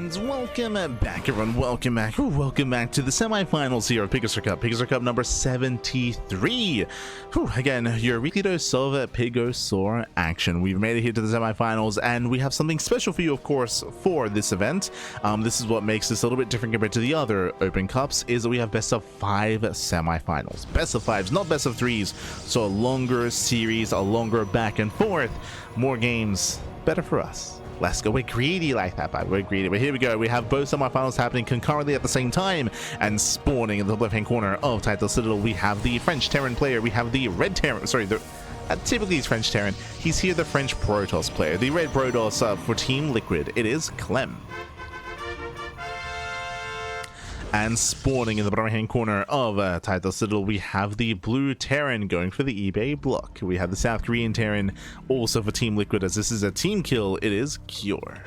And welcome back, everyone. Welcome back to the semifinals here of PiGosaur Cup. PiGosaur Cup number 73. Again, your weekly dose of PiGosaur action. We've made it here to the semifinals, and we have something special for you, of course, for this event. This is what makes this a little bit different compared to the other Open Cups, is that we have best of 5 semifinals. Best of 5s, not best of 3s. So a longer series, a longer back and forth, more games, better for us. Let's go. We're greedy like that, but we're greedy. But here we go. We have both semifinals happening concurrently at the same time, and spawning in the left-hand corner of Title Citadel, we have the French Terran player. We have the Red Terran. Sorry, typically he's French Terran. He's here the French Protoss player. The Red Protoss for Team Liquid. It is Clem. And spawning in the bottom hand corner of Title Citadel, we have the Blue Terran going for the eBay block. We have the South Korean Terran also for Team Liquid, as this is a team kill. It is Cure.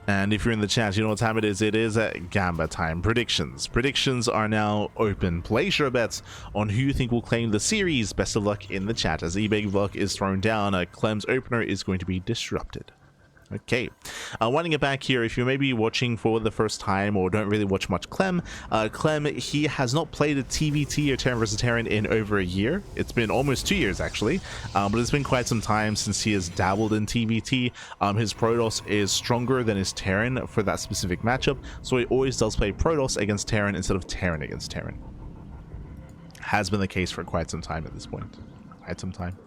And if you're in the chat, you know what time it is. It is Gamba time. Predictions. Predictions are now open. Place your bets on who you think will claim the series. Best of luck in the chat. As eBay block is thrown down, Clem's opener is going to be disrupted. Okay, winding it back here, if you're maybe watching for the first time or don't really watch much Clem, he has not played a TvT or Terran vs Terran in over a year. It's been almost 2 years actually, but it's been quite some time since he has dabbled in TvT. His Protoss is stronger than his Terran for that specific matchup, so he always does play Protoss against Terran instead of Terran against Terran. Has been the case for quite some time at this point. Quite some time.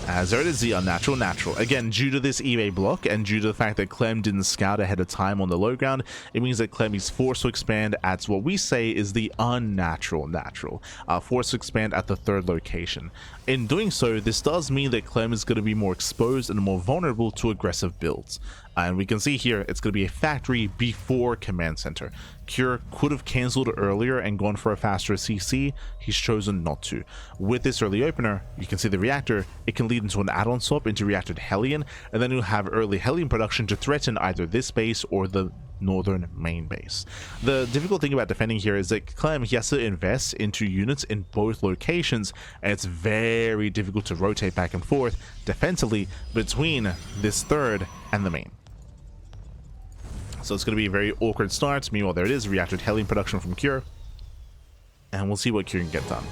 As there it is, the unnatural natural. Again, due to this eBay block and due to the fact that Clem didn't scout ahead of time on the low ground, it means that Clem is forced to expand at what we say is the unnatural natural. Forced to expand at the third location. In doing so, this does mean that Clem is going to be more exposed and more vulnerable to aggressive builds. And we can see here, it's going to be a factory before command center. Cure could have cancelled earlier and gone for a faster CC. He's chosen not to. With this early opener, you can see the reactor. It can lead into an add-on swap into reactored Hellion, and then you'll have early Hellion production to threaten either this base or the northern main base. The difficult thing about defending here is that Clem, he has to invest into units in both locations, and it's very difficult to rotate back and forth defensively between this third and the main. So it's going to be a very awkward start. Meanwhile, there it is, reactored Hellion production from Cure, and we'll see what Cure can get done.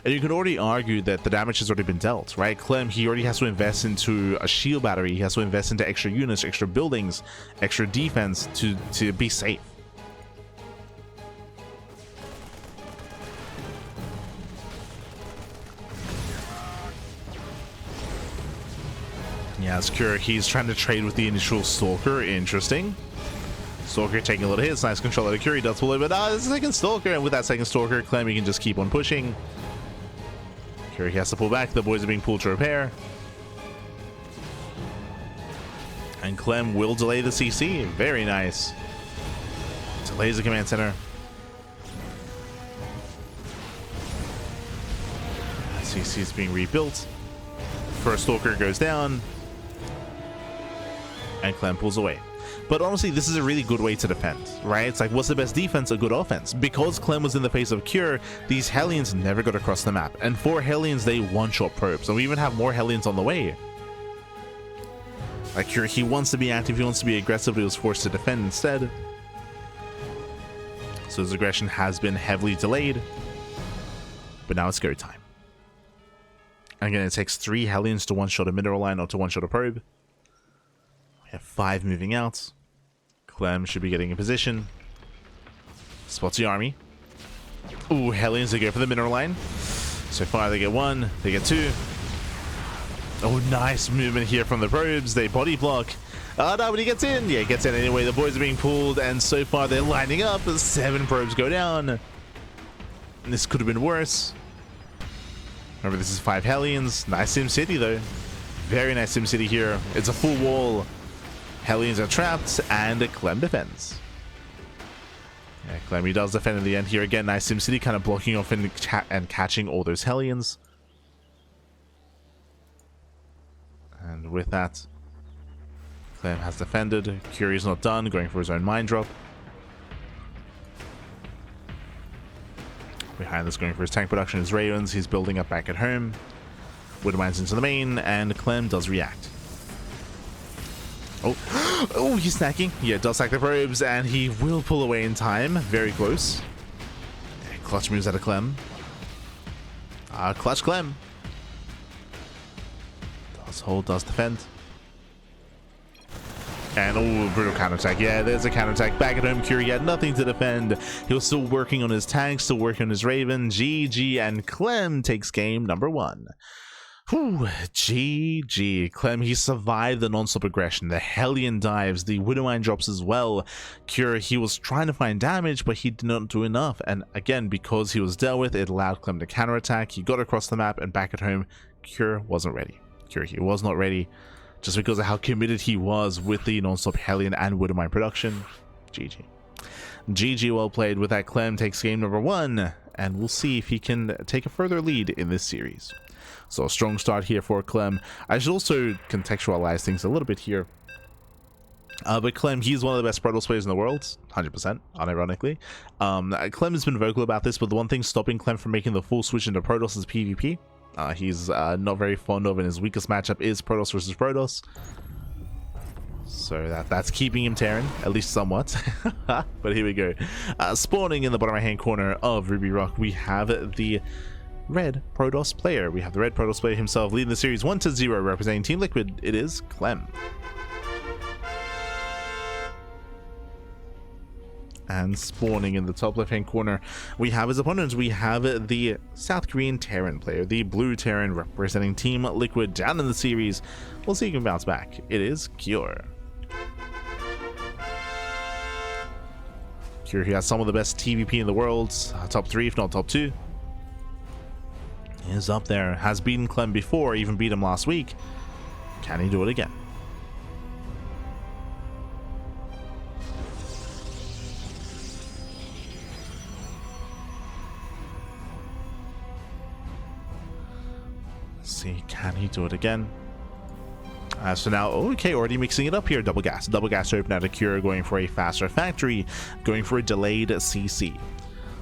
And you could already argue that the damage has already been dealt, right? Clem, he already has to invest into a shield battery. He has to invest into extra units, extra buildings, extra defense to be safe. Yeah, it's Cure. He's trying to trade with the initial Stalker. Interesting. Stalker taking a little hits. Nice control out of Cure. He does pull it, but it's a second Stalker. And with that second Stalker, Clem, he can just keep on pushing. Cure, he has to pull back. The boys are being pulled to repair. And Clem will delay the CC. Very nice. Delays the command center. CC is being rebuilt. First Stalker goes down. And Clem pulls away. But honestly, this is a really good way to defend, right? It's like, what's the best defense? A good offense. Because Clem was in the face of Cure, these Hellions never got across the map. And for Hellions, they one-shot probes. And we even have more Hellions on the way. Like Cure, he wants to be active, he wants to be aggressive, but he was forced to defend instead. So his aggression has been heavily delayed. But now it's go time. And again, it takes 3 Hellions to one-shot a mineral line or to one-shot a probe. We have 5 moving out. Clem should be getting in position. Spots the army. Ooh, Hellions, they go for the mineral line. So far, they get 1, they get 2. Oh, nice movement here from the probes. They body block. Oh, no, but he gets in. Yeah, he gets in anyway. The boys are being pulled, and so far, they're lining up. 7 probes go down. And this could have been worse. Remember, this is 5 Hellions. Nice SimCity, though. Very nice SimCity here. It's a full wall. Hellions are trapped, and Clem defends. Yeah, Clem, he does defend in the end here. Again, nice SimCity kind of blocking off and catching all those Hellions. And with that, Clem has defended. Curie's not done, going for his own mine drop. Behind this, going for his tank production, his Ravens. He's building up back at home. Wood mines into the main, and Clem does react. Oh, oh, he's snacking. Yeah, does sack the probes, and he will pull away in time. Very close. Clutch moves out of Clem. Clutch Clem. Does hold, does defend. And oh, brutal counterattack. Yeah, there's a counterattack. Back at home, Curie had nothing to defend. He was still working on his tank, still working on his Raven. GG, and Clem takes game number 1. Whew, GG. Clem, he survived the non-stop aggression, the Hellion dives, the Widowmine drops as well. Cure, he was trying to find damage, but he did not do enough. And again, because he was dealt with, it allowed Clem to counterattack. He got across the map, and back at home, Cure wasn't ready. Cure, he was not ready, just because of how committed he was with the non-stop Hellion and Widowmine production. GG. GG, well played. With that, Clem takes game number 1, and we'll see if he can take a further lead in this series. So a strong start here for Clem. I should also contextualize things a little bit here. But Clem, he's one of the best Protoss players in the world, 100%, unironically. Clem has been vocal about this, but the one thing stopping Clem from making the full switch into Protoss is PvP. He's not very fond of, and his weakest matchup is Protoss versus Protoss. So that's keeping him tearing, at least somewhat. But here we go. Spawning in the bottom right hand corner of Ruby Rock, we have the red Protoss player. We have the red Protoss player himself leading the series 1-0, representing Team Liquid. It is Clem. And spawning in the top left hand corner, we have his opponents. We have the South Korean Terran player, the blue Terran representing Team Liquid down in the series. We'll see if he can bounce back. It is Cure. Cure, he has some of the best TVP in the world, top 3 if not top 2. He is up there, has beaten Clem before, even beat him last week. Can he do it again? Let's see, can he do it again? So now, okay, already mixing it up here. Double gas to open out a Cure, going for a faster factory, going for a delayed CC.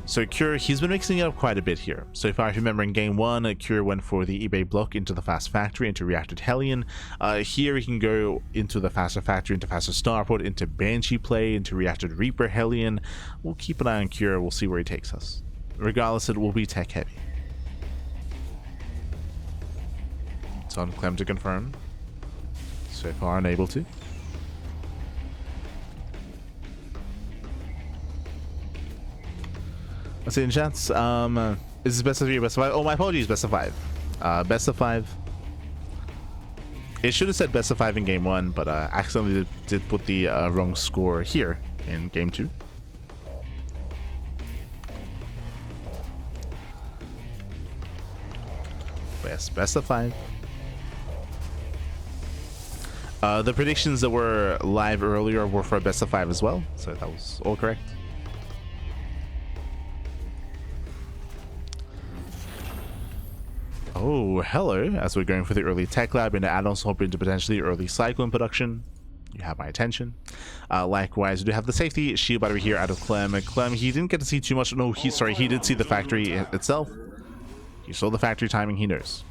So Cure, he's been mixing it up quite a bit here. So if I remember in game 1, Cure went for the eBay block into the fast factory, into reacted Hellion. Here he can go into the faster factory, into faster starport, into Banshee play, into reacted Reaper Hellion. We'll keep an eye on Cure, we'll see where he takes us. Regardless, it will be tech heavy. It's on Clem to confirm. So far unable to. Let's see in chats. Is this best of 3 or best of 5? Oh, my apologies, best of 5. Best of 5. It should have said best of 5 in game 1, but accidentally did put the wrong score here in game 2. Best of 5. The predictions that were live earlier were for a best of 5 as well, so that was all correct. Oh, hello. As we're going for the early tech lab and add-ons, hop into potentially early Cyclone production. You have my attention. Likewise, we do have the safety shield battery here out of Clem. Clem, he didn't get to see too much. No, he did see the factory itself. He saw the factory timing, he knows.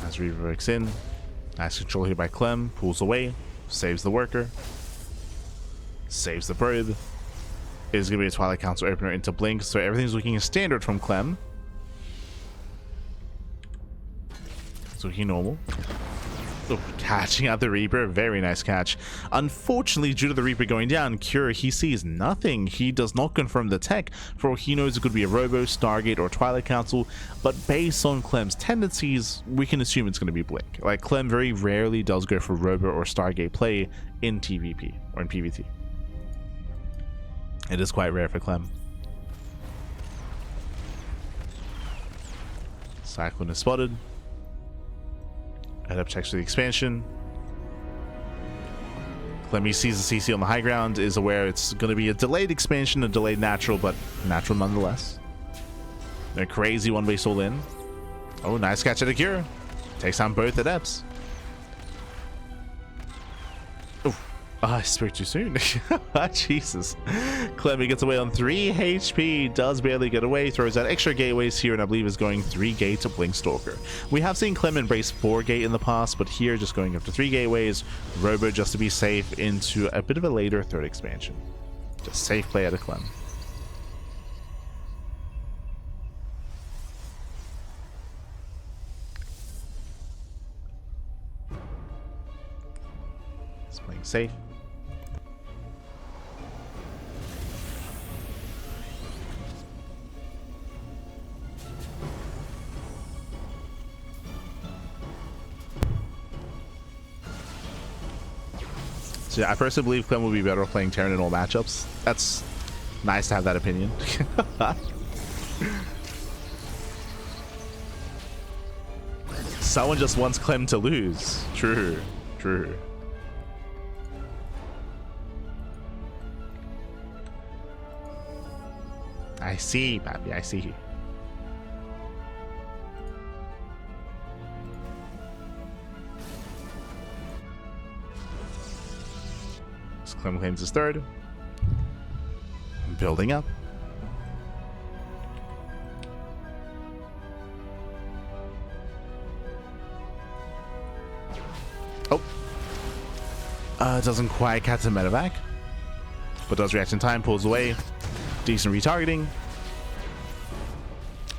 As Reaver works in. Nice control here by Clem. Pulls away. Saves the worker. Saves the probe. It is going to be a Twilight Council opener into Blink, so everything's looking standard from Clem. It's looking normal. Oh, catching out the Reaper. Very nice catch. Unfortunately, due to the Reaper going down, Cure, he sees nothing. He does not confirm the tech. For all he knows, it could be a Robo, Stargate, or Twilight Council. But based on Clem's tendencies, we can assume it's going to be Blink. Like, Clem very rarely does go for Robo or Stargate play in TVP or in PvT. It is quite rare for Clem. Cyclone is spotted. Head up checks for the expansion. Clem, he sees the CC on the high ground, is aware it's going to be a delayed expansion, a delayed natural, but natural nonetheless. A crazy one-way soul in. Oh, nice catch at a Cure. Takes on both adepts. Oh, I spoke too soon. Jesus. Clem gets away on 3 HP, does barely get away, throws out extra gateways here, and I believe is going 3 gate to Blink Stalker. We have seen Clem embrace 4 gate in the past, but here just going up to 3 gateways, Robo just to be safe into a bit of a later 3rd expansion. Just safe play out of Clem. Just playing safe. So yeah, I personally believe Clem will be better playing Terran in all matchups. That's nice to have that opinion. Someone just wants Clem to lose. True, true. I see, Pappy, I see. Clem claims his 3rd. Building up. Oh. Doesn't quite catch the medevac, but does react in time, pulls away. Decent retargeting.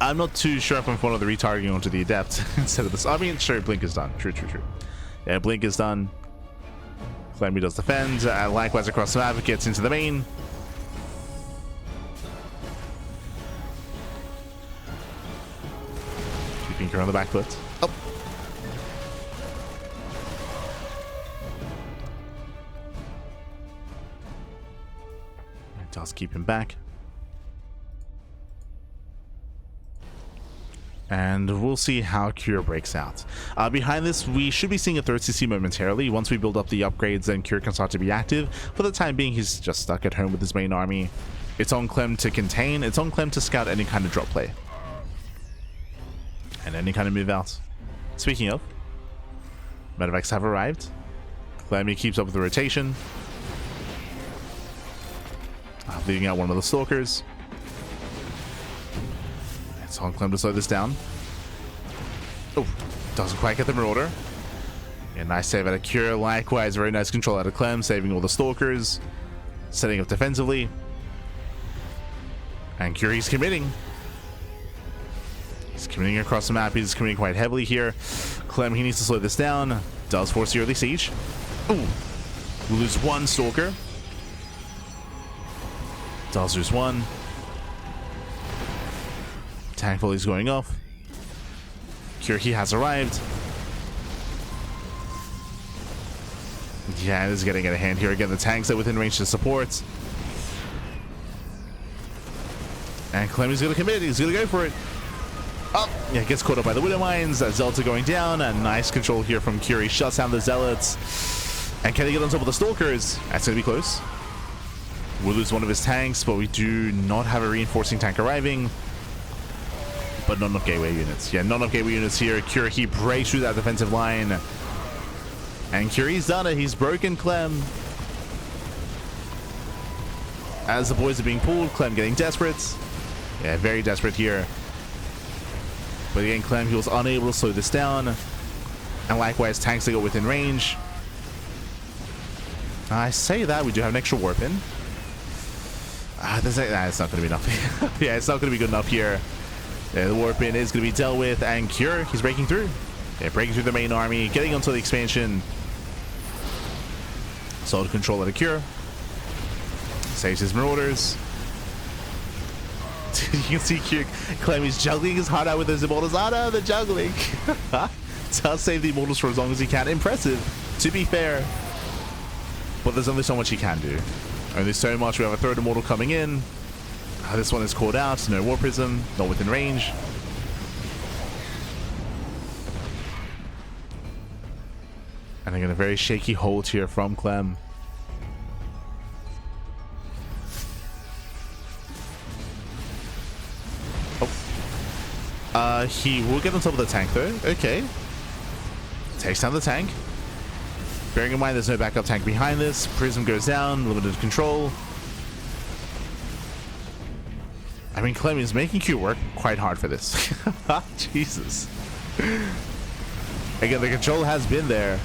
I'm not too sure if I'm fond of the retargeting onto the Adept instead of this. I mean, sure, Blink is done. True, true, true. Yeah, Blink is done. Clem does defend, likewise across the map, gets into the main. Keeping her on the back foot. Oh. It does keep him back. And we'll see how Cure breaks out. Behind this, we should be seeing a 3rd CC momentarily. Once we build up the upgrades, then Cure can start to be active. For the time being, he's just stuck at home with his main army. It's on Clem to contain. It's on Clem to scout any kind of drop play. And any kind of move out. Speaking of, medevacs have arrived. Clem keeps up with the rotation. Leaving out one of the Stalkers. It's on Clem to slow this down. Oh, doesn't quite get the Marauder. Yeah, nice save out of Cure. Likewise, very nice control out of Clem, saving all the Stalkers. Setting up defensively. And Cure, he's committing. He's committing across the map. He's committing quite heavily here. Clem, he needs to slow this down. Does force the early siege. Ooh. We lose 1 Stalker. Does lose 1. Tank volley's going off. Cure, he has arrived. Yeah, this is getting out of hand here. Again, the tanks are within range to support. And Clem is going to commit. He's going to go for it. Oh, yeah, gets caught up by the Widow Mines. Zelta going down. A nice control here from Cure. He shuts down the Zealots. And can he get on top of the Stalkers? That's going to be close. We'll lose one of his tanks, but we do not have a reinforcing tank arriving. But not enough gateway units. Yeah, not enough gateway units here. Cure, he breaks through that defensive line. And Cure, he's done it. He's broken Clem. As the boys are being pulled, Clem getting desperate. Yeah, very desperate here. But again, Clem, he was unable to slow this down. And likewise, tanks that go within range. I say that, we do have an extra warp in. It's not going to be enough. Yeah, it's not going to be good enough here. Yeah, the warp in is going to be dealt with, and Cure, he's breaking through. Yeah, breaking through the main army, getting onto the expansion. Solid control of the Cure. Saves his Marauders. You can see Cure, Clem is juggling his heart out with those Immortals. Oh no, the juggling. Does save the Immortals for as long as he can. Impressive, to be fair. But there's only so much he can do. Only so much. We have a 3rd Immortal coming in. This one is called out. No War Prism. Not within range. And again, a very shaky hold here from Clem. Oh. He will get on top of the tank though. Okay. Takes down the tank. Bearing in mind there's no backup tank behind this, Prism goes down, limited control. I mean, Clem is making Q work quite hard for this. Jesus. Again, the control has been there.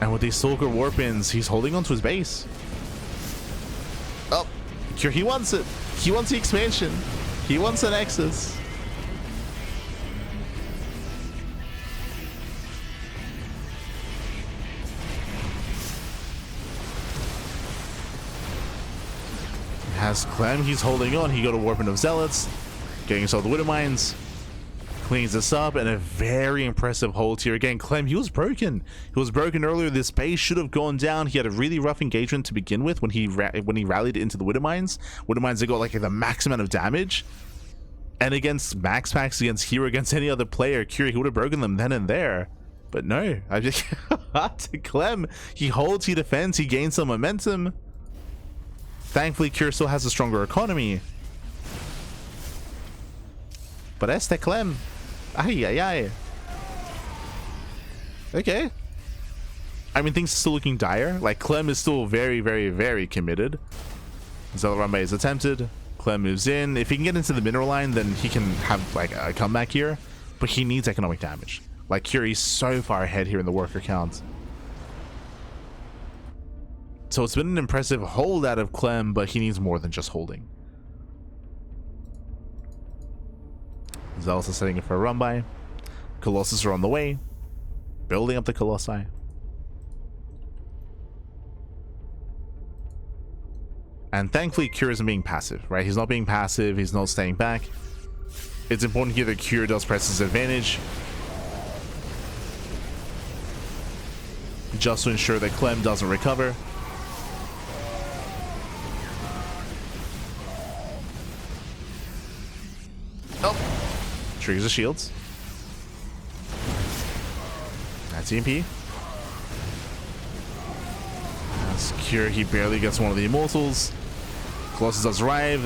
And with these Stalker Warpins, he's holding onto his base. Oh, he wants it. He wants the expansion. He wants an Nexus. Has Clem, he's holding on. He got a Warpin of Zealots, getting himself the Widow Mines, cleans this up, and a very impressive hold here. Again, Clem, he was broken. He was broken earlier. This base should have gone down. He had a really rough engagement to begin with when he rallied into the Widow Mines. Widow Mines, they got like the max amount of damage. And against max packs, against Hero, against any other player, Curie, he would have broken them then and there. But no, I just to Clem, he holds, he defends, he gains some momentum. Thankfully, Cure still has a stronger economy. But este Clem. Ay, ay, ay. Okay. I mean, things are still looking dire. Like, Clem is still very, very, very committed. Zealot Runway is attempted. Clem moves in. If he can get into the mineral line, then he can have, like, a comeback here. But he needs economic damage. Like, Curie's so far ahead here in the worker count. So it's been an impressive hold out of Clem, but he needs more than just holding. Zealots are setting it for a run by. Colossus are on the way, building up the Colossi. And thankfully, Cure isn't being passive, right? He's not being passive, he's not staying back. It's important here that Cure does press his advantage, just to ensure that Clem doesn't recover. Triggers the shields. That's EMP. That's Cure. He barely gets one of the immortals. Colossus does arrive.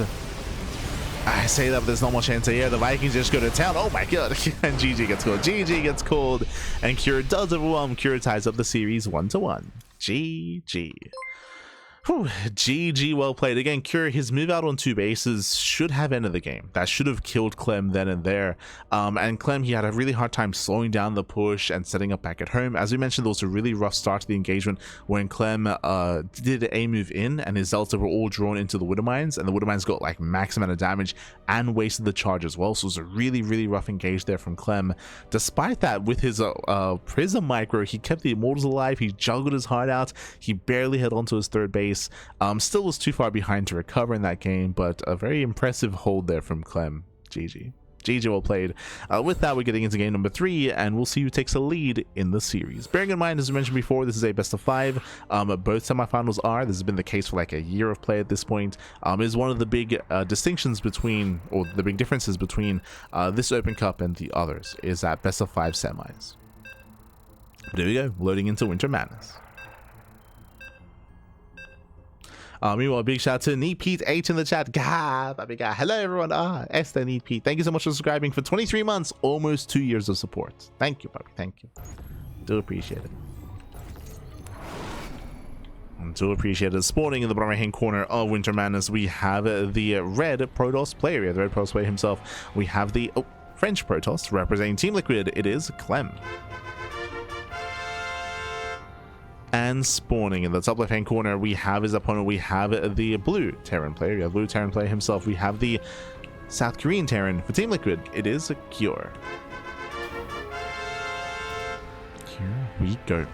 I say that, but there's not much anti-air. The Vikings just go to town. Oh my god. And GG gets called. GG gets called. And Cure does overwhelm. Cure ties up the series 1-1. GG. Whew, GG, well played. Again, Cure, his move out on 2 bases should have ended the game. That should have killed Clem then and there. And Clem, he had a really hard time slowing down the push and setting up back at home. As we mentioned, there was a really rough start to the engagement when Clem did a move in and his Zealots were all drawn into the Widow Mines, and the Widow Mines got like max amount of damage and wasted the charge as well. So it was a really, really rough engage there from Clem. Despite that, with his Prism Micro, he kept the Immortals alive. He juggled his heart out. He barely held onto his 3rd base. Still was too far behind to recover in that game, but a very impressive hold there from Clem. GG. GG, well played. With that, we're getting into game number 3, and we'll see who takes a lead in the series. Bearing in mind, as we mentioned before, this is a best of 5. Both semifinals are. This has been the case for like a year of play at this point. Is one of the big distinctions between, or the big differences between this Open Cup and the others, is that best of 5 semis. But here we go, loading into Winter Madness. Meanwhile, big shout out to Neat Pete H in the chat. Hello everyone. Esther Neat Pete. Thank you so much for subscribing for 23 months, almost 2 years of support. Thank you, puppy. Thank you. Do appreciate it. And do appreciate it. Spawning in the bottom right hand corner of Winter Madness, we have the red Protoss player. Yeah, the red Protoss player himself. We have the French Protoss representing Team Liquid. It is Clem. And spawning in the top left hand corner, we have his opponent. We have the blue Terran player. We have blue Terran player himself. We have the South Korean Terran for Team Liquid. It is Cure. Here we go.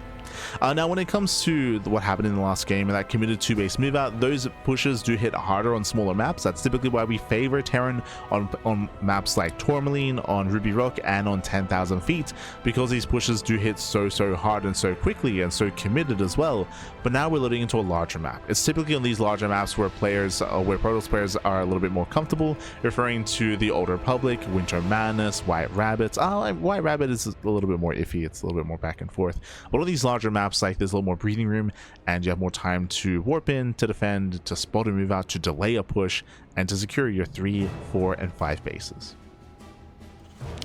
Now, when it comes to what happened in the last game and that committed 2-base move out, those pushes do hit harder on smaller maps. That's typically why we favor Terran on maps like Tourmaline, on Ruby Rock, and on 10,000 feet, because these pushes do hit so hard and so quickly and so committed as well. But now we're loading into a larger map. It's typically on these larger maps where players, where Protoss players are a little bit more comfortable, referring to the Old Republic, Winter Madness, White Rabbit. White Rabbit is a little bit more iffy. It's a little bit more back and forth. But on these larger maps, like there's a little more breathing room and you have more time to warp in, to defend, to spot a move out, to delay a push, and to secure your 3, 4, and 5 bases.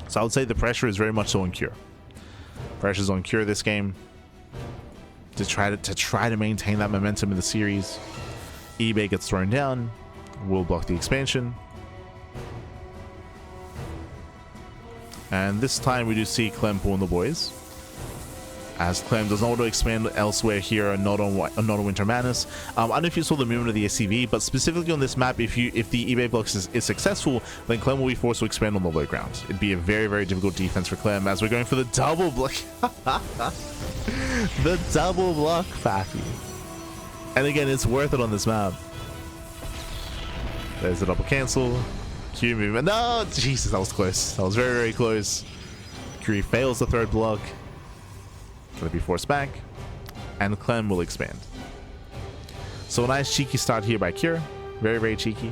So I would say the pressure is very much so on Cure. Pressure's on Cure this game to try to maintain that momentum in the series. eBay gets thrown down. We'll block the expansion. And this time we do see Clem pulling the boys, as Clem does not auto expand elsewhere here, not on Winter Madness. I don't know if you saw the movement of the SCV, but specifically on this map, if the eBay blocks is successful, then Clem will be forced to expand on the low ground. It'd be a very, very difficult defense for Clem, as we're going for the double block. The double block, Faffy. And again, it's worth it on this map. There's the double cancel. Q movement. No! Jesus, that was close. That was very, very close. Q fails the third block. Gonna be forced back. And Clem will expand. So a nice cheeky start here by Cure. Very, very cheeky.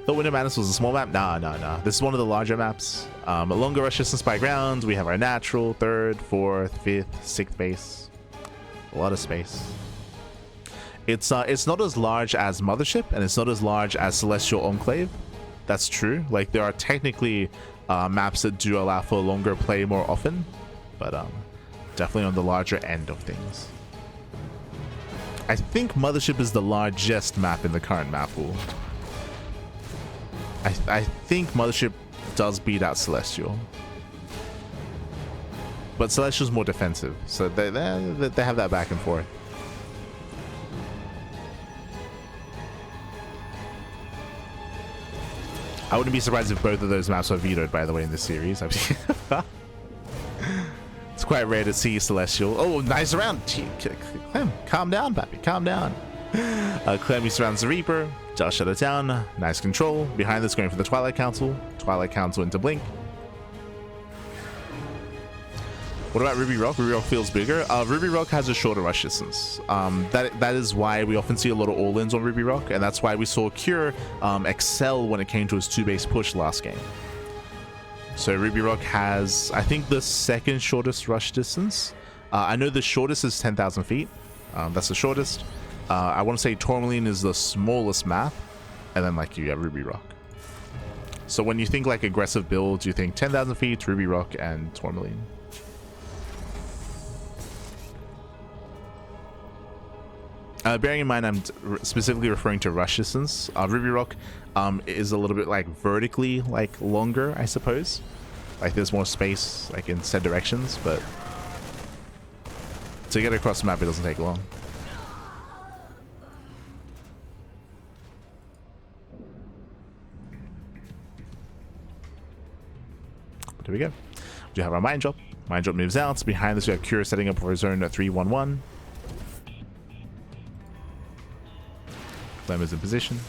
The Winter Madness was a small map. Nah. This is one of the larger maps. A longer rush distance by ground. We have our natural, 3rd, 4th, 5th, 6th base. A lot of space. It's not as large as Mothership, and it's not as large as Celestial Enclave. That's true. Like, there are technically maps that do allow for longer play more often, but definitely on the larger end of things. I think Mothership is the largest map in the current map pool. I think Mothership does beat out Celestial, but Celestial's more defensive, so they have that back and forth. I wouldn't be surprised if both of those maps are vetoed, by the way, in this series. It's quite rare to see Celestial. Oh, nice round. Clem, calm down, papi. Calm down. Clem, he surrounds the Reaper. Just shut it down. Nice control. Behind this, going for the Twilight Council. Twilight Council into Blink. What about Ruby Rock? Ruby Rock feels bigger. Ruby Rock has a shorter rush distance. That is why we often see a lot of all-ins on Ruby Rock, and that's why we saw Cure excel when it came to his 2-base push last game. So Ruby Rock has, I think, the 2nd shortest rush distance. I know the shortest is 10,000 feet. That's the shortest. I want to say Tourmaline is the smallest map, and then like you have Ruby Rock. So when you think like aggressive builds, you think 10,000 feet, Ruby Rock, and Tourmaline. Bearing in mind, I'm specifically referring to rush distance. Ruby Rock is a little bit like vertically like longer, I suppose. Like there's more space like in said directions, but to get across the map, it doesn't take long. There we go. We do have our Mind Drop. Mind Drop moves out. Behind this, we have Cure setting up for his zone at 3-1-1. Clem is in position.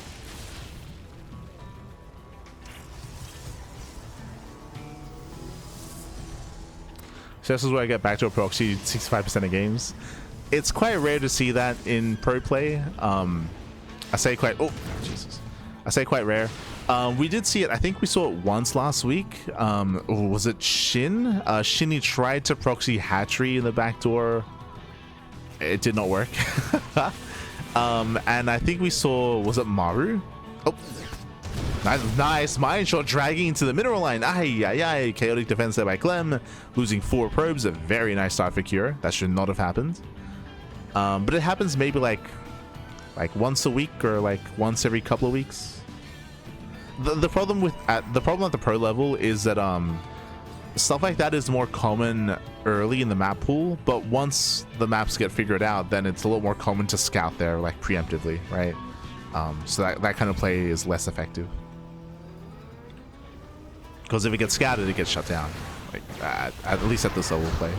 So this is where I get back to a proxy 65% of games. It's quite rare to see that in pro play. I say quite rare. We did see it. I think we saw it once last week. Was it Shin? Shinny tried to proxy Hatchery in the back door. It did not work. And I think we saw, was it Maru? Oh, nice Mind Shot dragging into the mineral line. Ay. Chaotic defense there by Clem, losing 4 probes. A very nice start for Cure. That should not have happened. But it happens maybe like once a week or like once every couple of weeks. The problem at the pro level is that stuff like that is more common early in the map pool, but once the maps get figured out, then it's a lot more common to scout there like preemptively, right? So that kind of play is less effective, because if it gets scouted, it gets shut down, like at least at this level of play.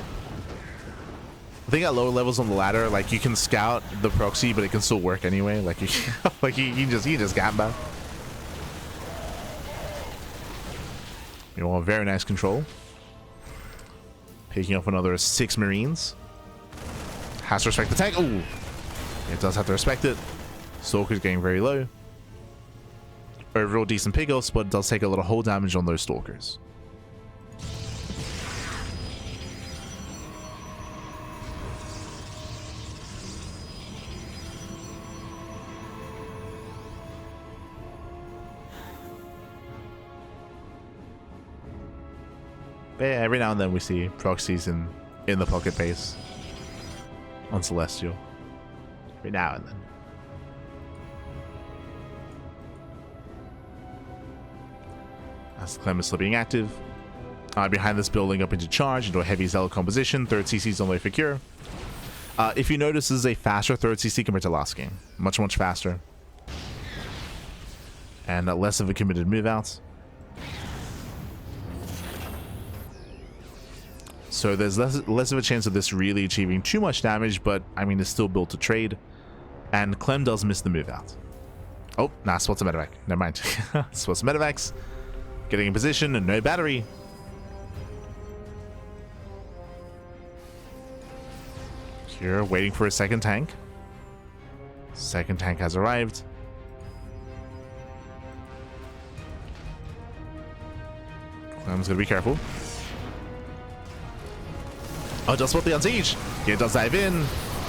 I think at lower levels on the ladder, like you can scout the proxy, but it can still work anyway. Like you just gamba. You know, very nice control. Picking up another 6 Marines. Has to respect the tank. Oh, it does have to respect it. Stalker's getting very low. Overall decent pickoffs, but it does take a lot of hull damage on those Stalkers. But yeah, every now and then we see proxies in the pocket base on Celestial. Every now and then. As Clem is still being active. Behind this building up into charge, into a heavy zealot composition. Third CC's on the way for Cure. If you notice, this is a faster third CC compared to last game. Much faster. And less of a committed move out. So there's less of a chance of this really achieving too much damage, but I mean, it's still built to trade. And Clem does miss the move out. Oh, nah, spots a medevac. Never mind. Spots a medevacs. Getting in position and no battery. Here, waiting for a second tank. Second tank has arrived. Clem's gonna be careful. Oh, does spot the Unsiege. Yeah, it does dive in.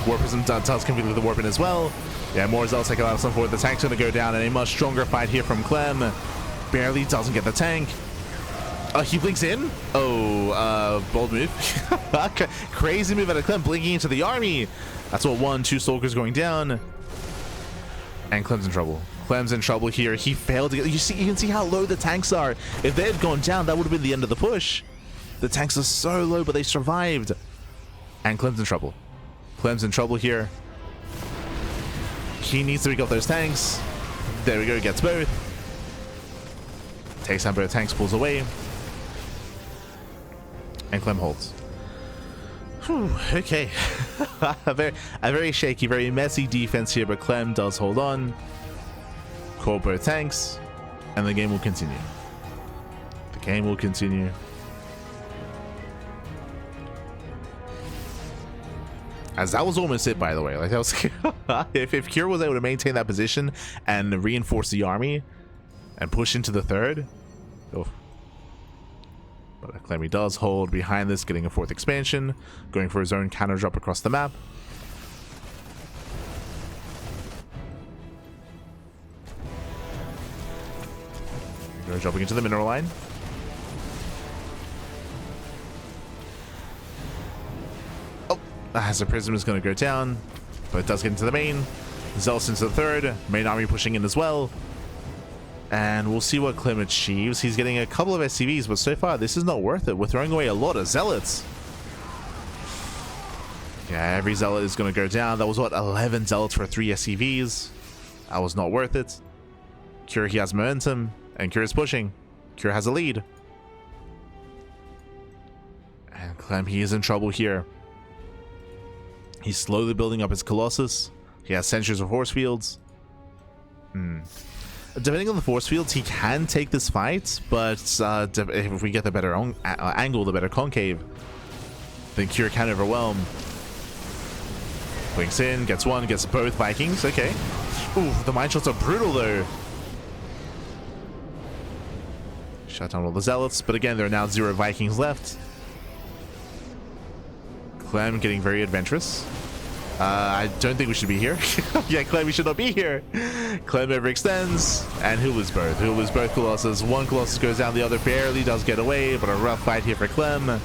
Warp Prism does compete with the Warp in as well. Yeah, more Zealots take a lot of stuff forward. The tank's gonna go down, and a much stronger fight here from Clem. Barely doesn't get the tank. He blinks in. Oh, bold move. Crazy move out of Clem, blinking into the army. That's what 1-2 Stalkers going down. And Clem's in trouble. Clem's in trouble here. He failed to get... You can see how low the tanks are. If they had gone down, that would have been the end of the push. The tanks are so low, but they survived. And Clem's in trouble. Clem's in trouble here. He needs to pick up those tanks. There we go, gets both. Takes down both tanks, pulls away. And Clem holds. Whew, okay. a very shaky, very messy defense here, but Clem does hold on. Call both tanks. And the game will continue. The game will continue. As that was almost it, by the way. Like that was if Cure was able to maintain that position and reinforce the army and push into the third. Oh. But Clemmy does hold behind this, getting a fourth expansion, going for his own counter drop across the map. Dropping into the mineral line. As the prism is going to go down, but it does get into the main. Zealous into the third. Main army pushing in as well. And we'll see what Clem achieves. He's getting a couple of SCVs, but so far this is not worth it. We're throwing away a lot of Zealots. Yeah, every Zealot is going to go down. That was what, 11 Zealots for 3 SCVs. That was not worth it. Cure, he has momentum, and Cure is pushing. Cure has a lead. And Clem, he is in trouble here. He's slowly building up his Colossus. He has sentries of force fields. Depending on the force fields, he can take this fight, but if we get the better angle, the better concave, then Cure can overwhelm. Blinks in, gets one, gets both Vikings. Okay. Ooh, the mine shots are brutal though. Shut down all the Zealots, but again, there are now 0 Vikings left. Clem getting very adventurous. I don't think we should be here. Yeah, Clem, we should not be here. Clem overextends, and he'll lose both. He'll lose both Colossus. One Colossus goes down, the other barely does get away, but a rough fight here for Clem.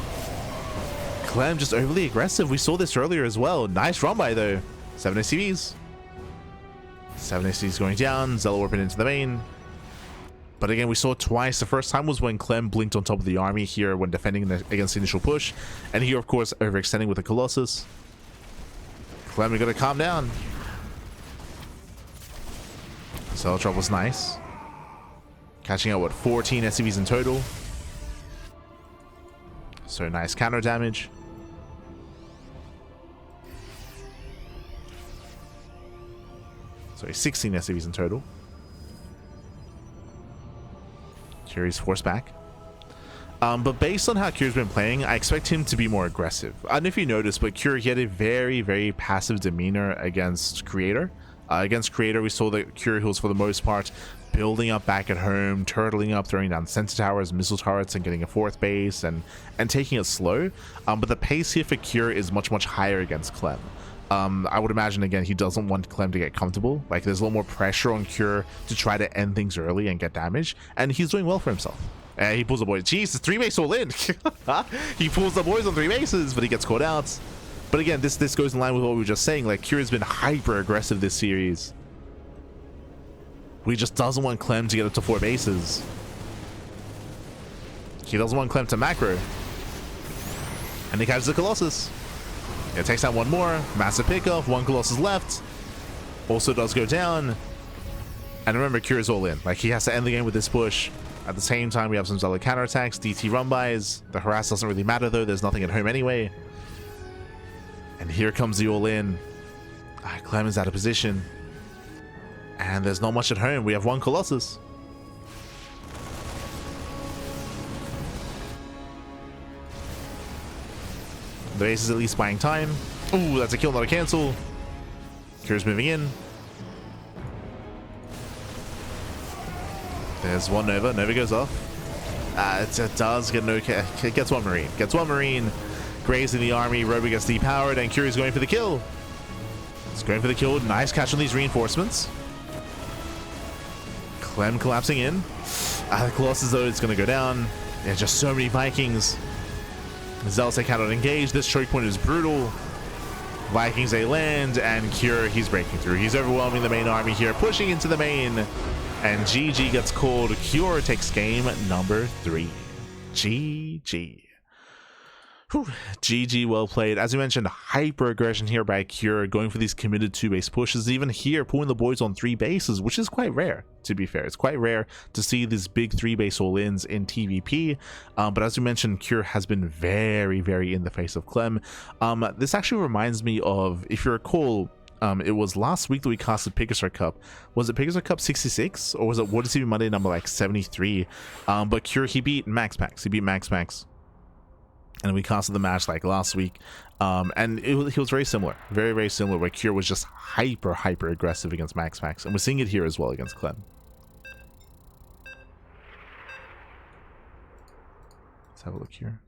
Clem just overly aggressive. We saw this earlier as well. Nice run by, though. 7 SCVs. 7 SCVs going down. Zealot warping into the main. But again, we saw it twice. The first time was when Clem blinked on top of the army here when defending against the initial push. And here, of course, overextending with the Colossus. Clem, we gotta calm down. Zealot drop was nice. Catching out, what, 14 SCVs in total. So nice counter damage. Sorry, 16 SCVs in total. Cure's force back. But based on how Cure's been playing, I expect him to be more aggressive. I don't know if you noticed, but Cure, he had a very, very passive demeanor against Creator. Against Creator, we saw that Cure, who was for the most part building up back at home, turtling up, throwing down sensor towers, missile turrets, and getting a fourth base, and taking it slow. But the pace here for Cure is much, much higher against Clem. I would imagine, again, he doesn't want Clem to get comfortable. Like, there's a lot more pressure on Cure to try to end things early and get damage, and he's doing well for himself. He pulls the boys. Jesus, 3-base all in. He pulls the boys on 3 bases, but he gets caught out. But again, this goes in line with what we were just saying. Like, Kira's been hyper aggressive this series. He just doesn't want Clem to get up to 4 bases. He doesn't want Clem to macro. And he catches the Colossus. It takes out 1 more. Massive pickoff. 1 Colossus left. Also does go down. And remember, Kira's all in. Like, he has to end the game with this push. At the same time, we have some solid counterattacks, DT run-bys. The harass doesn't really matter, though. There's nothing at home anyway. And here comes the all-in. Clem is out of position. And there's not much at home. We have 1 Colossus. The base is at least buying time. Ooh, that's a kill, not a cancel. Kira's moving in. There's 1 Nova. Nova goes off. It does get no... It gets 1 Marine. Gets 1 Marine. Grazing the army. Robo gets depowered, and Kira's going for the kill. He's going for the kill. Nice catch on these reinforcements. Clem collapsing in. The Colossus, though, it's going to go down. There's just so many Vikings. Zeltek cannot engage. This choke point is brutal. Vikings, they land, and Kira, he's breaking through. He's overwhelming the main army here, pushing into the main. And GG gets called. Kira takes game number 3. GG. Whew. GG, well played. As we mentioned, hyper aggression here by Kira, going for these committed 2-base pushes. Even here, pulling the boys on 3 bases, which is quite rare, to be fair. It's quite rare to see these big 3-base all-ins in TVP. But as we mentioned, Kira has been very, very in the face of Clem. This actually reminds me of, if you recall, it was last week that we casted PiGosaur Cup. Was it PiGosaur Cup 66? Or was it What is Even Monday number like 73? But Kira, he beat Max. He beat Max. And we casted the match like last week. And he was very similar. Very, very similar, where Kira was just hyper aggressive against Max. And we're seeing it here as well against Clem. Let's have a look here.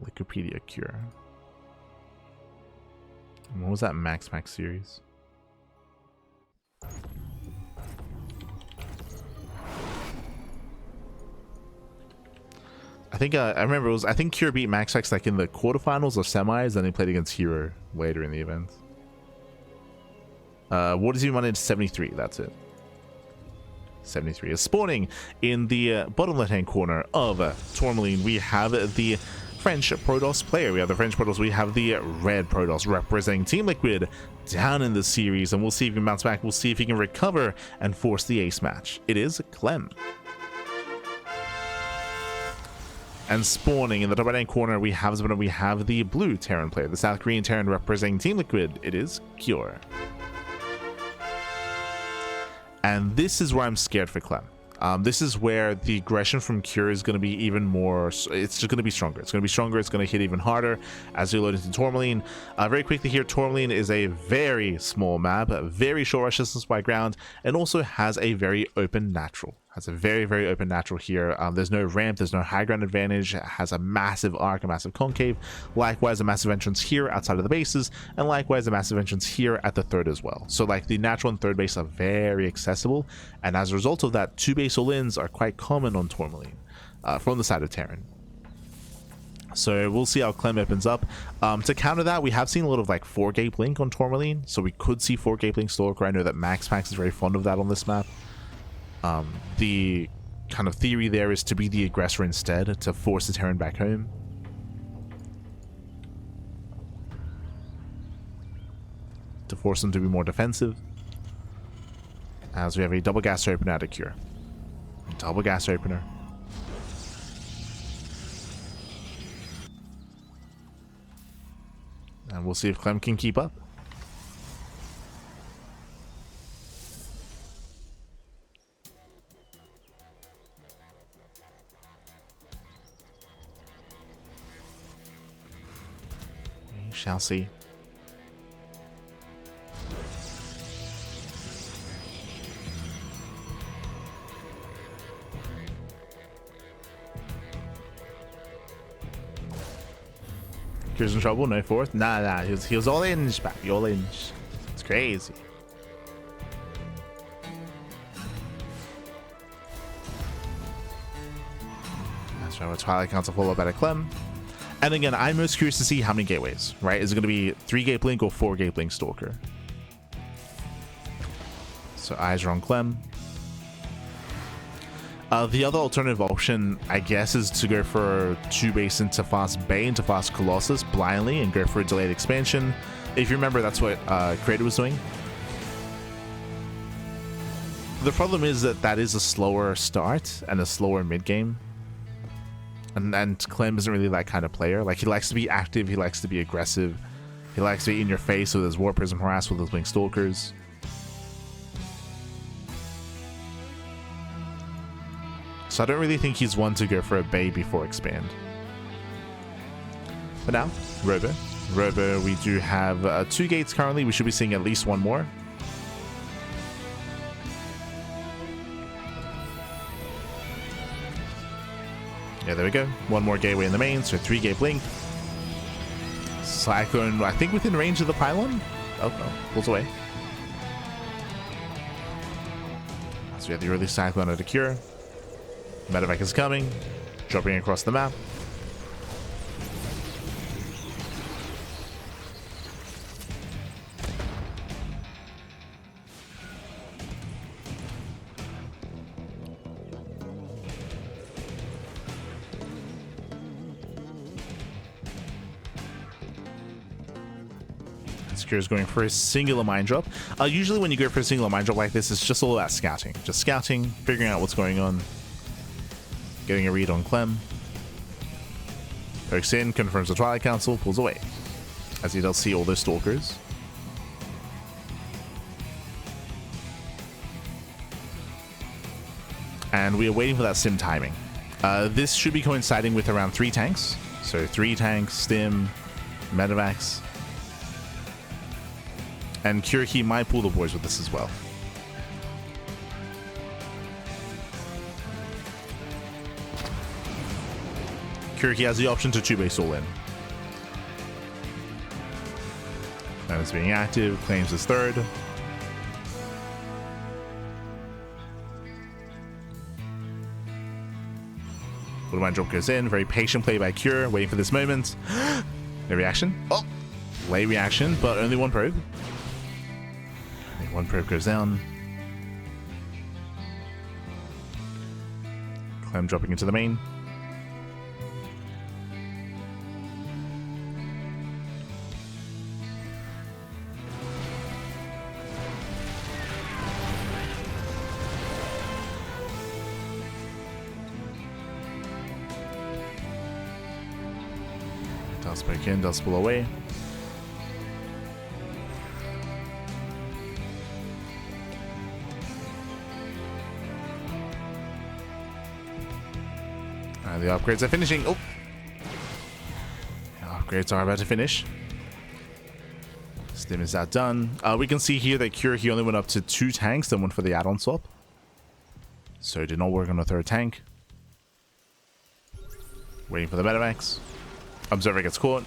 Wikipedia Kira. What was that Max series? I think I remember it was. I think Kira beat Max like in the quarterfinals or semis, then they played against Hero later in the event. What is he running? 73. That's it. 73 is spawning in the bottom left-hand corner of Tourmaline. We have the French Protoss player. We have the French Protoss. We have the red Protoss representing Team Liquid down in the series, and we'll see if he can bounce back. We'll see if he can recover and force the ace match. It is Clem. And spawning in the top right-hand corner, we have the blue Terran player, the South Korean Terran representing Team Liquid. It is Kure. And this is where I'm scared for Clem. This is where the aggression from Kure is going to be even more. It's just going to be stronger. It's going to be stronger. It's going to hit even harder as we load into Tourmaline. Very quickly here, Tourmaline is a very small map, very short rush distance by ground, and also has a very open natural. Has a very, very open natural here. There's no ramp, there's no high ground advantage. It has a massive arc, a massive concave. Likewise, a massive entrance here outside of the bases, and likewise a massive entrance here at the third as well. So like the natural and third base are very accessible, and as a result of that, 2-base all-ins are quite common on Tourmaline from the side of Terran. So we'll see how Clem opens up. To counter that, we have seen a lot of like 4-gate blink on Tourmaline, so we could see 4-gate blink Stalker. I know that Max is very fond of that on this map. The kind of theory there is to be the aggressor instead, to force the Terran back home. To force them to be more defensive. As we have a double gas opener out of Kure. Double gas opener. And we'll see if Clem can keep up. Shall see. Kira's in trouble, no fourth. Nah, he was all in, baby, all in. It's crazy. So a Twilight Council follow-up at a Clem. And again, I'm most curious to see how many gateways, right? Is it going to be 3-gate Blink or 4-gate Blink Stalker? So eyes are on Clem. The other alternative option, I guess, is to go for 2-base into fast Bay into fast Colossus blindly and go for a delayed expansion. If you remember, that's what Creator was doing. The problem is that that is a slower start and a slower mid game. And Clem isn't really that kind of player. Like, he likes to be active, he likes to be aggressive, he likes to be in your face with his War Prism harass, with his Blink Stalkers. So I don't really think he's one to go for a Bay before expand. But now, Robo. Robo, we do have 2 gates currently. We should be seeing at least 1 more. Yeah, there we go. 1 more gateway in the main, so 3-gate Blink. Cyclone, I think within range of the pylon? Oh, no, pulls away. So we have the early Cyclone at a cure. Medevac is coming, dropping across the map. Secure is going for a singular mine drop. Usually when you go for a singular mine drop like this, it's just all about scouting. Just scouting, figuring out what's going on. Getting a read on Clem. Pokes in, confirms the Twilight Council, pulls away. As he does see all those Stalkers. And we are waiting for that Stim timing. This should be coinciding with around 3 tanks. So 3 tanks, Stim, Medevacs. And Kuriki might pull the boys with this as well. Kuriki has the option to 2-base all in. That is being active, claims his 3rd. Woodbine drop goes in, very patient play by Cure, waiting for this moment. No reaction. Oh! Late reaction, but only 1 probe. Only 1 probe goes down. Clem dropping into the main. Does break in, does pull away. And the upgrades are finishing. Oh! The upgrades are about to finish. Stim is outdone. We can see here that Cure, he only went up to 2 tanks, then went for the add-on swap. So it did not work on the 3rd tank. Waiting for the Medevacs. Observer gets caught.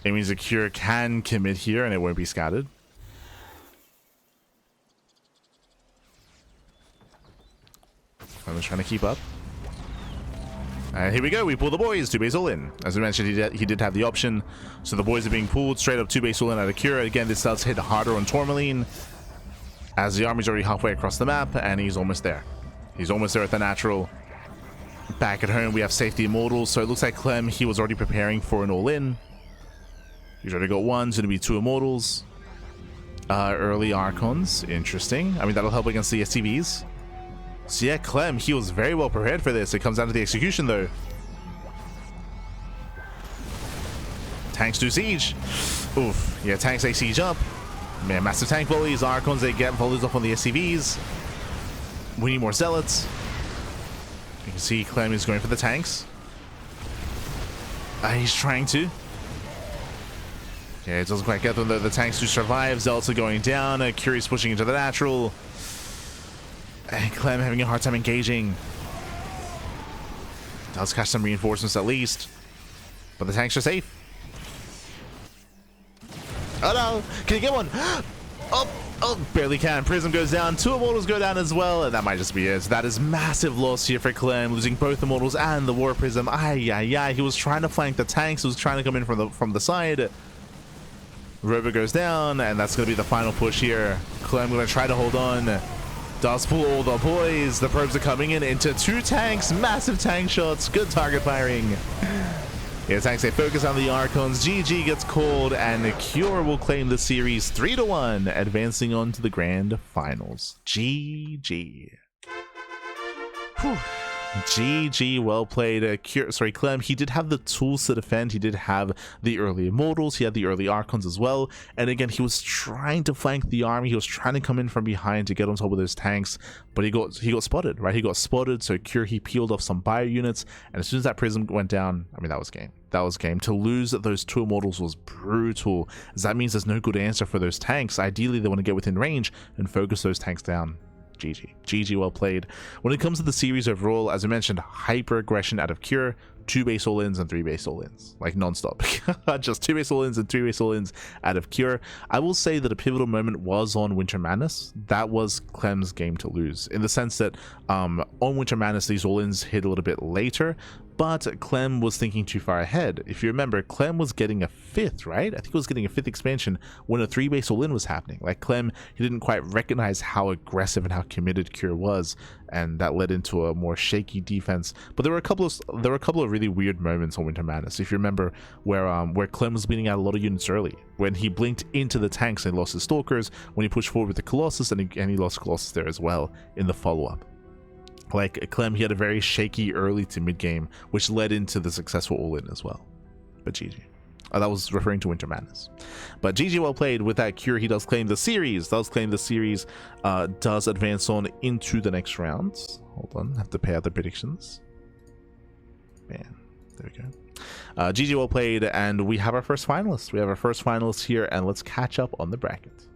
It means the Cure can commit here and it won't be scattered. I'm just trying to keep up. And here we go, we pull the boys, 2-base all in. As I mentioned, he did have the option. So the boys are being pulled straight up 2-base all in at Akira. Again, this does hit harder on Tourmaline, as the army's already halfway across the map, and he's almost there. He's almost there at the natural. Back at home, we have safety immortals, so it looks like Clem, he was already preparing for an all-in. He's already got 1, so it'll be 2 immortals. Early Archons, interesting. I mean, that'll help against the SCVs. So yeah, Clem, he was very well prepared for this. It comes down to the execution, though. Tanks do siege. Oof. Yeah, tanks, they siege up. Man, massive tank volleys. Archons, they get volleys off on the SCVs. We need more zealots. You can see Clem is going for the tanks. He's trying to. Yeah, it doesn't quite get them. The tanks do survive. Zealots are going down. Curie's pushing into the natural. And Clem having a hard time engaging. Does catch some reinforcements at least. But the tanks are safe. Oh no! Can you get one? Oh! Oh, barely can. Prism goes down. 2 immortals go down as well, and that might just be it. That is massive loss here for Clem, losing both immortals and the war prism. He was trying to flank the tanks. He was trying to come in from the side. Robo goes down, and that's going to be the final push here. Clem going to try to hold on. Does pull all the boys. The probes are coming in into 2 tanks. Massive tank shots. Good target firing. Yeah, tanks, they focus on the Archons. GG gets called, and Cure will claim the series 3-1, advancing on to the grand finals. GG. Whew. GG, well played. Clem, he did have the tools to defend. He did have the early immortals. He had the early Archons as well. And again, he was trying to flank the army. He was trying to come in from behind to get on top of those tanks, but he got spotted, right? He got spotted. So Cure, he peeled off some bio units, and as soon as that prism went down, I mean, that was game. That was game. To lose those 2 immortals was brutal, as that means there's no good answer for those tanks. Ideally, they want to get within range and focus those tanks down. GG, well played. When it comes to the series overall, as I mentioned, hyper aggression out of Cure, 2 base all-ins and 3 base all-ins, like non-stop. Just 2 base all-ins and 3 base all-ins out of Cure. I will say that a pivotal moment was on Winter Madness. That was Clem's game to lose, in the sense that on Winter Madness, these all-ins hit a little bit later, but Clem was thinking too far ahead. If you remember, Clem was getting a 5th, right? I think he was getting a 5th expansion when a 3 base all-in was happening. Like, Clem, he didn't quite recognize how aggressive and how committed Cure was, and that led into a more shaky defense. But there were a couple of really weird moments on Winter Madness. If you remember, where Clem was beating out a lot of units early, when he blinked into the tanks and lost his Stalkers, when he pushed forward with the Colossus, and he lost Colossus there as well in the follow-up. Like, Clem, he had a very shaky early to mid game, which led into the successful all-in as well. But GG. That was referring to Winter Madness. But GG, well played. With that, Cure, he does claim the series. Does advance on into the next round. Hold on, I have to pay out the predictions. Man, there we go. GG, well played, and we have our first finalist. We have our first finalist here, and let's catch up on the bracket.